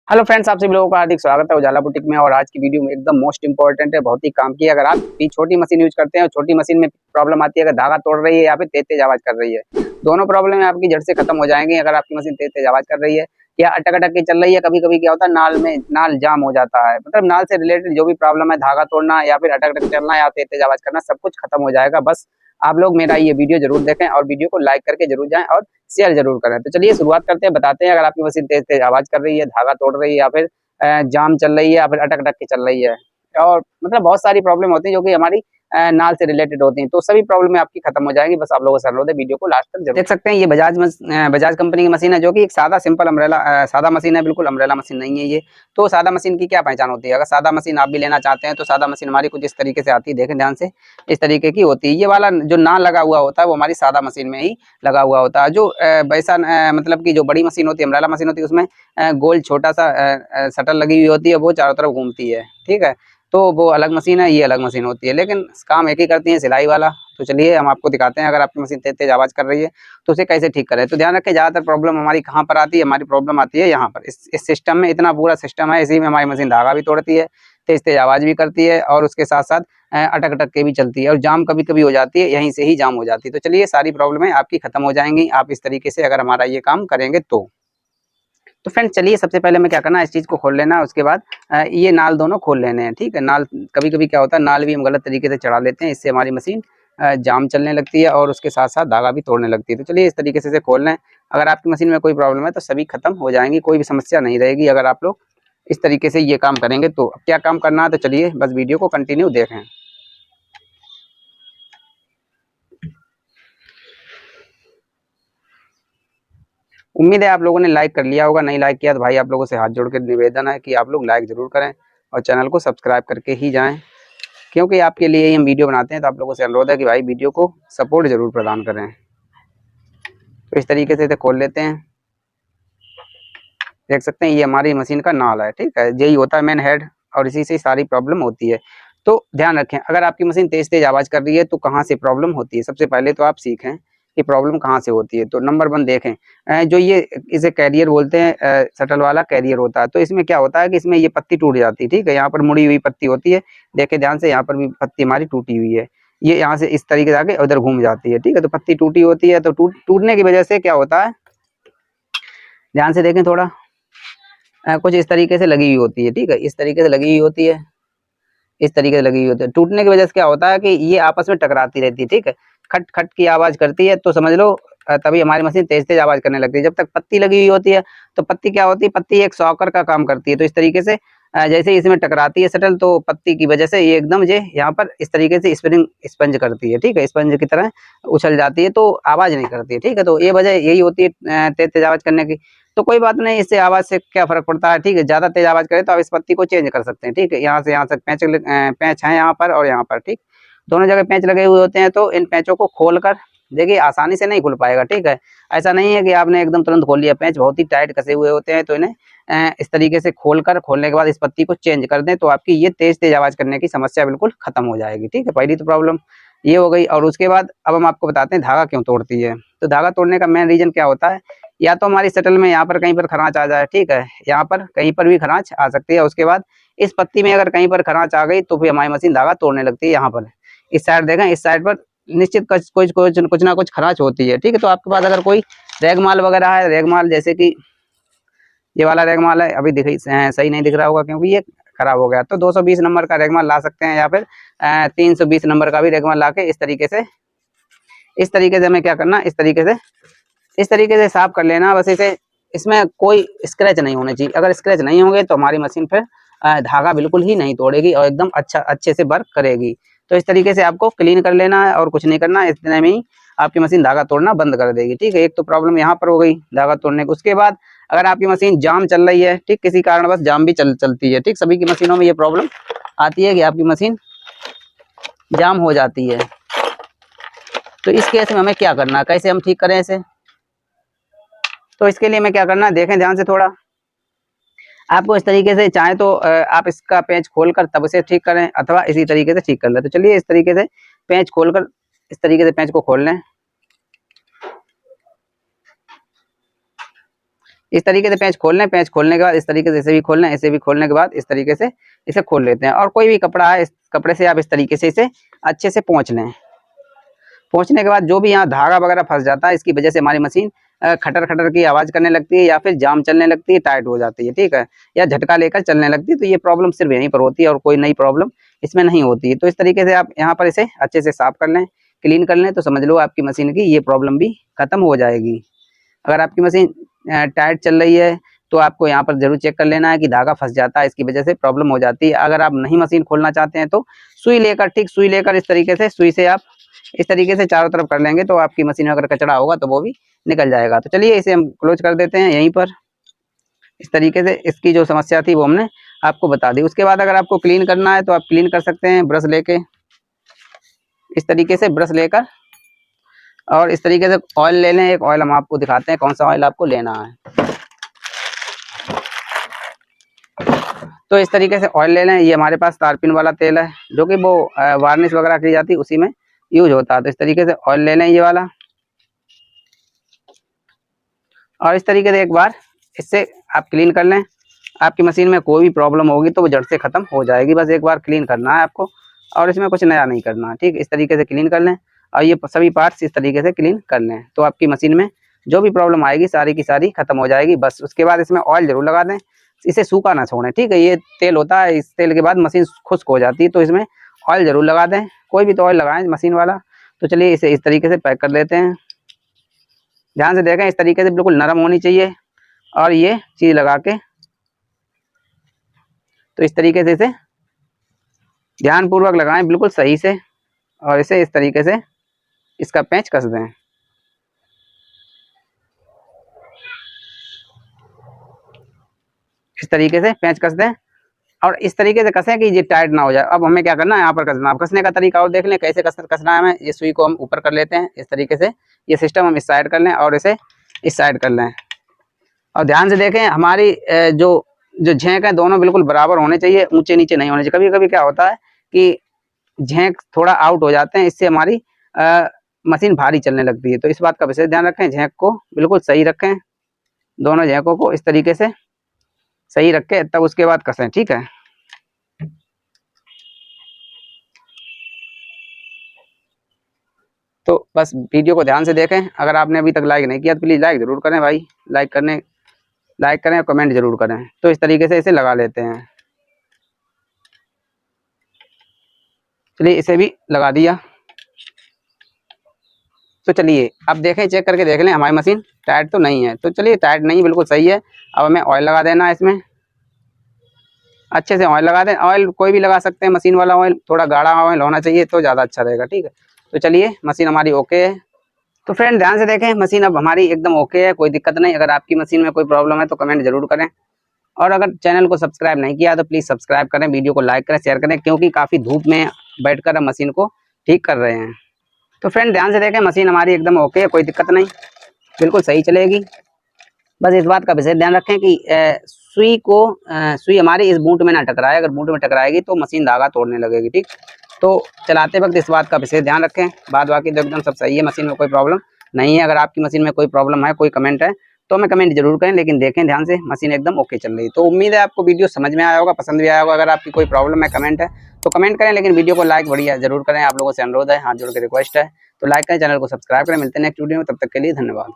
Hello friends, आप सभी लोगों का हार्दिक स्वागत है उजाला बुटीक में। और आज की वीडियो में एकदम मोस्ट इंपॉर्टेंट है, बहुत ही काम की है। अगर आप भी छोटी मशीन यूज करते हैं और छोटी मशीन में प्रॉब्लम आती है, अगर धागा तोड़ रही है या फिर तेज तेज आवाज कर रही है, दोनों प्रॉब्लम आपकी जड़ से खत्म हो जाएंगी। अगर आपकी मशीन तेज तेज आवाज कर रही है या अटक अटक के चल रही है, कभी कभी क्या होता है नाल जाम हो जाता है, मतलब नाल से रिलेटेड जो भी प्रॉब्लम है, धागा तोड़ना या फिर अटक अटक चलना या तेज तेज आवाज करना, सब कुछ खत्म हो जाएगा। बस आप लोग मेरा ये वीडियो जरूर देखें और वीडियो को लाइक करके जरूर जाएं और शेयर जरूर करें। तो चलिए शुरुआत करते हैं, बताते हैं अगर आपकी मशीन तेज तेज आवाज कर रही है, धागा तोड़ रही है या फिर जाम चल रही है या फिर अटक अटक के चल रही है, और मतलब बहुत सारी प्रॉब्लम होती है जो कि हमारी नाल से रिलेटेड होती हैं। तो सभी प्रॉब्लम आपकी खत्म हो जाएंगी। बस आप लोगों से अनुरोध है, वीडियो को लास्ट तक जरूर देख सकते हैं। ये बजाज कंपनी की मशीन है, जो कि एक सादा सिंपल अम्ब्रेला सादा मशीन है, बिल्कुल अम्ब्रेला मशीन नहीं है ये। तो सादा मशीन की क्या पहचान होती है? अगर सादा मशीन आप भी लेना चाहते हैं तो सादा मशीन हमारी कुछ इस तरीके से आती है, देखें ध्यान से, इस तरीके की होती है। ये वाला जो नाल लगा हुआ होता है वो हमारी सादा मशीन में ही लगा हुआ होता है। जो वैसा मतलब कि जो बड़ी मशीन होती है, अम्ब्रेला मशीन होती है, उसमें गोल छोटा सा शटल लगी हुई होती है, वो चारों तरफ घूमती है, ठीक है। तो वो अलग मशीन है, ये अलग मशीन होती है, लेकिन काम एक ही करती है, सिलाई वाला। तो चलिए हम आपको दिखाते हैं, अगर आपकी मशीन तेज तेज आवाज कर रही है तो उसे कैसे ठीक करें। तो ध्यान रखें, ज्यादातर प्रॉब्लम हमारी कहाँ पर आती है? हमारी प्रॉब्लम आती है यहाँ पर, इस सिस्टम में। इतना पूरा सिस्टम है, इसी में हमारी मशीन धागा भी तोड़ती है, तेज तेज आवाज भी करती है, और उसके साथ साथ अटक अटक के भी चलती है, और जाम कभी कभी हो जाती है, यहीं से ही जाम हो जाती है। तो चलिए सारी प्रॉब्लमें आपकी खत्म हो जाएंगी आप इस तरीके से अगर हमारा ये काम करेंगे तो फ्रेंड चलिए सबसे पहले हमें क्या करना है, इस चीज़ को खोल लेना है। उसके बाद ये नाल दोनों खोल लेने हैं, ठीक है। नाल कभी कभी क्या होता है, नाल भी हम गलत तरीके से चढ़ा लेते हैं, इससे हमारी मशीन जाम चलने लगती है और उसके साथ साथ धागा भी तोड़ने लगती है। तो चलिए इस तरीके से इसे खोल लें। अगर आपकी मशीन में कोई प्रॉब्लम है तो सभी खत्म हो जाएंगी, कोई भी समस्या नहीं रहेगी अगर आप लोग इस तरीके से ये काम करेंगे। तो क्या काम करना है, तो चलिए बस वीडियो को कंटिन्यू देखें। उम्मीद है आप लोगों ने लाइक कर लिया होगा, नहीं लाइक किया तो भाई आप लोगों से हाथ जोड़ के निवेदन है कि आप लोग लाइक जरूर करें और चैनल को सब्सक्राइब करके ही जाएं, क्योंकि आपके लिए ही हम वीडियो बनाते हैं। तो आप लोगों से अनुरोध है कि भाई वीडियो को सपोर्ट जरूर प्रदान करें। तो इस तरीके से इसे खोल लेते हैं। देख सकते हैं ये हमारी मशीन का नाल है, ठीक है, यही होता है मेन हेड, और इसी से सारी प्रॉब्लम होती है। तो ध्यान रखें, अगर आपकी मशीन तेज तेज आवाज कर रही है तो कहाँ से प्रॉब्लम होती है। सबसे पहले तो आप सीखें कि प्रॉब्लम कहाँ से होती है। तो नंबर 1 देखें, जो ये इसे कैरियर बोलते हैं, शटल वाला कैरियर होता है। तो इसमें क्या होता है कि इसमें ये पत्ती टूट जाती है, ठीक है। यहाँ पर मुड़ी हुई पत्ती होती है, देखे ध्यान से, यहाँ पर भी पत्ती हमारी टूटी हुई है। ये यहाँ से इस तरीके से आके उधर घूम जाती है, ठीक है। तो पत्ती टूटी होती है, तो टूटने की वजह से क्या होता है, ध्यान से देखें थोड़ा, कुछ इस तरीके से लगी हुई होती है, ठीक है, इस तरीके से लगी हुई होती है, इस तरीके से लगी हुई होती है। टूटने की वजह से क्या होता है कि ये आपस में टकराती रहती है, ठीक है, खट खट की आवाज करती है। तो समझ लो तभी हमारी मशीन तेज तेज आवाज करने लगती है। जब तक पत्ती लगी हुई होती है, तो पत्ती क्या होती है, पत्ती एक शॉकर का काम करती है। तो इस तरीके से जैसे ही इसमें टकराती है शटल, तो पत्ती की वजह से ये एकदम जे यहाँ पर इस तरीके से स्प्रिंग स्पंज करती है, ठीक है, स्पंज की तरह उछल जाती है, तो आवाज नहीं करती है, ठीक है। तो ये वजह यही होती है तेज तेज आवाज करने की। तो कोई बात नहीं, इससे आवाज से क्या फर्क पड़ता है, ठीक है। ज्यादा तेज आवाज करे तो आप इस पत्ती को चेंज कर सकते हैं, ठीक है। यहाँ से यहाँ तक पैंच है यहाँ पर और यहाँ पर, ठीक, दोनों जगह पैंच लगे हुए होते हैं। तो इन पैंचों को खोलकर देखिए, आसानी से नहीं खुल पाएगा, ठीक है। ऐसा नहीं है कि आपने एकदम तुरंत खोल लिया, पैंच बहुत ही टाइट कसे हुए होते हैं। तो इन्हें इस तरीके से खोलने के बाद इस पत्ती को चेंज कर दें, तो आपकी ये तेज तेज आवाज करने की समस्या बिल्कुल खत्म हो जाएगी, ठीक है। पहली तो प्रॉब्लम ये हो गई। और उसके बाद अब हम आपको बताते हैं धागा क्यों तोड़ती है। तो धागा तोड़ने का मेन रीजन क्या होता है, या तो हमारी शटल में यहाँ पर कहीं पर खरांच आ जाए, ठीक है, यहाँ पर कहीं पर भी खरांच आ सकती है। उसके बाद इस पत्ती में अगर कहीं पर खरांच आ गई तो फिर हमारी मशीन धागा तोड़ने लगती है। यहाँ पर इस साइड देखें, इस साइड पर निश्चित कुछ ना कुछ खरांच होती है, ठीक है। तो आपके पास अगर कोई रेगमाल वगैरह है, रेगमाल जैसे कि ये वाला रेगमाल है, अभी सही नहीं दिख रहा होगा क्योंकि ये खराब हो गया, तो 220 नंबर का रेगमाल ला सकते हैं, या फिर 320 नंबर का भी रेगमाल ला के इस तरीके से हमें क्या करना, इस तरीके से साफ कर लेना। बस इसे, इसमें कोई स्क्रैच नहीं होने चाहिए। अगर स्क्रैच नहीं होंगे तो हमारी मशीन फिर धागा बिल्कुल ही नहीं तोड़ेगी और एकदम अच्छे से वर्क करेगी। तो इस तरीके से आपको क्लीन कर लेना है और कुछ नहीं करना है, इतने में ही आपकी मशीन धागा तोड़ना बंद कर देगी, ठीक है। एक तो प्रॉब्लम यहाँ पर हो गई धागा तोड़ने की। उसके बाद अगर आपकी मशीन जाम चल रही है, ठीक, किसी कारणवश जाम भी चलती है, ठीक, सभी की मशीनों में ये प्रॉब्लम आती है कि आपकी मशीन जाम हो जाती है। तो इस केस में हमें क्या करना है, कैसे हम ठीक करें इसे। तो इसके लिए हमें क्या करना है, देखें ध्यान से थोड़ा। आपको इस तरीके से चाहे तो आप इसका पेंच खोलकर तब इसे ठीक करें, अथवा इसी तरीके से ठीक कर लें। तो चलिए इस तरीके से पेंच खोलकर, इस तरीके से पेंच को खोल लें। इस तरीके से पेंच खोल लें, पेंच खोलने के बाद इस तरीके से इसे भी खोल लें, इसे भी खोलने के बाद इस तरीके से इसे खोल लेते हैं। और कोई भी कपड़ा है, इस कपड़े से आप इस तरीके से इसे अच्छे से पोंछ लें। पोंछने के बाद जो भी यहाँ धागा वगैरह फंस जाता है, इसकी वजह से हमारी मशीन खटर खटर की आवाज़ करने लगती है, या फिर जाम चलने लगती है, टाइट हो जाती है, ठीक है, या झटका लेकर चलने लगती है। तो ये प्रॉब्लम सिर्फ यहीं पर होती है और कोई नई प्रॉब्लम इसमें नहीं होती है। तो इस तरीके से आप यहाँ पर इसे अच्छे से साफ कर लें, क्लीन कर लें, तो समझ लो आपकी मशीन की ये प्रॉब्लम भी खत्म हो जाएगी। अगर आपकी मशीन टाइट चल रही है तो आपको यहाँ पर जरूर चेक कर लेना है कि धागा फंस जाता है, इसकी वजह से प्रॉब्लम हो जाती है। अगर आप नहीं मशीन खोलना चाहते हैं तो सुई लेकर, ठीक सुई लेकर इस तरीके से, सुई से आप इस तरीके से चारों तरफ कर लेंगे तो आपकी मशीन में अगर कचरा होगा तो वो भी निकल जाएगा। तो चलिए इसे हम क्लोज कर देते हैं यहीं पर। इस तरीके से इसकी जो समस्या थी वो हमने आपको बता दी। उसके बाद अगर आपको क्लीन करना है तो आप क्लीन कर सकते हैं ब्रश लेके, इस तरीके से ब्रश लेकर, और इस तरीके से ऑयल ले लें। एक ऑयल हम आपको दिखाते हैं कौन सा ऑयल आपको लेना है। तो इस तरीके से ऑयल ले लें। ये हमारे पास तारपीन वाला तेल है, जो कि वो वार्निश वगैरह की जाती है उसी में यूज होता है। तो इस तरीके से ऑयल ले लें ये वाला, और इस तरीके से एक बार इससे आप क्लीन कर लें। आपकी मशीन में कोई भी प्रॉब्लम होगी तो वो जड़ से खत्म हो जाएगी। बस एक बार क्लीन करना है आपको, और इसमें कुछ नया नहीं करना है, ठीक। इस तरीके से क्लीन कर लें और ये सभी पार्ट्स इस तरीके से क्लीन कर लें, तो आपकी मशीन में जो भी प्रॉब्लम आएगी सारी की सारी खत्म हो जाएगी। बस उसके बाद इसमें ऑयल जरूर लगा दें, इसे सूखा ना छोड़ें, ठीक है। ये तेल होता है, इस तेल के बाद मशीन खुश्क हो जाती है, तो इसमें ऑयल जरूर लगा दें। कोई भी तो ऑयल लगाएं मशीन वाला। तो चलिए इसे इस तरीके से पैक कर लेते हैं। ध्यान से देखें, इस तरीके से बिल्कुल नरम होनी चाहिए, और ये चीज़ लगा के तो इस तरीके से इसे ध्यानपूर्वक लगाएं बिल्कुल सही से, और इसे इस तरीके से इसका पेंच कस दें। इस तरीके से पेंच कस दें, और इस तरीके से कसें कि ये टाइट ना हो जाए। अब हमें क्या करना है, यहाँ पर कसना। अब कसने का तरीका और देख लें कैसे कसना है हमें। ये सुई को हम ऊपर कर लेते हैं इस तरीके से, ये सिस्टम हम इस साइड कर लें और इसे इस साइड कर लें। और ध्यान से देखें, हमारी जो झेंक है दोनों बिल्कुल बराबर होने चाहिए, ऊंचे नीचे नहीं होने चाहिए। कभी कभी क्या होता है कि झेंक थोड़ा आउट हो जाते हैं, इससे हमारी मशीन भारी चलने लगती है। तो इस बात का विशेष ध्यान रखें, झेंक को बिल्कुल सही रखें, दोनों झेंकों को इस तरीके से सही रख के तब उसके बाद कसें, ठीक है। तो बस वीडियो को ध्यान से देखें। अगर आपने अभी तक लाइक नहीं किया तो प्लीज़ लाइक ज़रूर करें भाई, लाइक करें और कमेंट जरूर करें। तो इस तरीके से इसे लगा लेते हैं। चलिए इसे भी लगा दिया। तो चलिए अब देखें, चेक करके देख लें हमारी मशीन टाइट तो नहीं है। तो चलिए टाइट नहीं, बिल्कुल सही है। अब हमें ऑयल लगा देना है इसमें, अच्छे से ऑयल लगा दें। ऑयल कोई भी लगा सकते हैं, मशीन वाला ऑयल, थोड़ा गाढ़ा ऑयल होना चाहिए तो ज़्यादा अच्छा रहेगा, ठीक है। तो चलिए मशीन हमारी ओके है। तो फ्रेंड ध्यान से देखें, मशीन अब हमारी एकदम ओके है, कोई दिक्कत नहीं। अगर आपकी मशीन में कोई प्रॉब्लम है तो कमेंट जरूर करें, और अगर चैनल को सब्सक्राइब नहीं किया तो प्लीज़ सब्सक्राइब करें, वीडियो को लाइक करें, शेयर करें, क्योंकि काफ़ी धूप में बैठकर हम मशीन को ठीक कर रहे हैं। तो फ्रेंड ध्यान से देखें, मशीन हमारी एकदम ओके है, कोई दिक्कत नहीं, बिल्कुल सही चलेगी। बस इस बात का विशेष ध्यान रखें कि सुई हमारी इस बूट में ना टकराए। अगर बूट में टकराएगी तो मशीन धागा तोड़ने लगेगी, ठीक। तो चलाते वक्त इस बात का विशेष ध्यान रखें। बाद बाकी तो एकदम सब सही है, मशीन में कोई प्रॉब्लम नहीं है। अगर आपकी मशीन में कोई प्रॉब्लम है, कोई कमेंट है तो हमें कमेंट जरूर करें, लेकिन देखें ध्यान से मशीन एकदम ओके चल रही है। तो उम्मीद है आपको वीडियो समझ में आया होगा, पसंद भी आया होगा। अगर आपकी कोई प्रॉब्लम है, कमेंट है तो कमेंट करें, लेकिन वीडियो को लाइक बढ़िया जरूर करें। आप लोगों से अनुरोध है, हाथ जोड़ के रिक्वेस्ट है। तो लाइक करें, चैनल को सब्सक्राइब करें। मिलते हैं नेक्स्ट वीडियो में, तब तक के लिए धन्यवाद।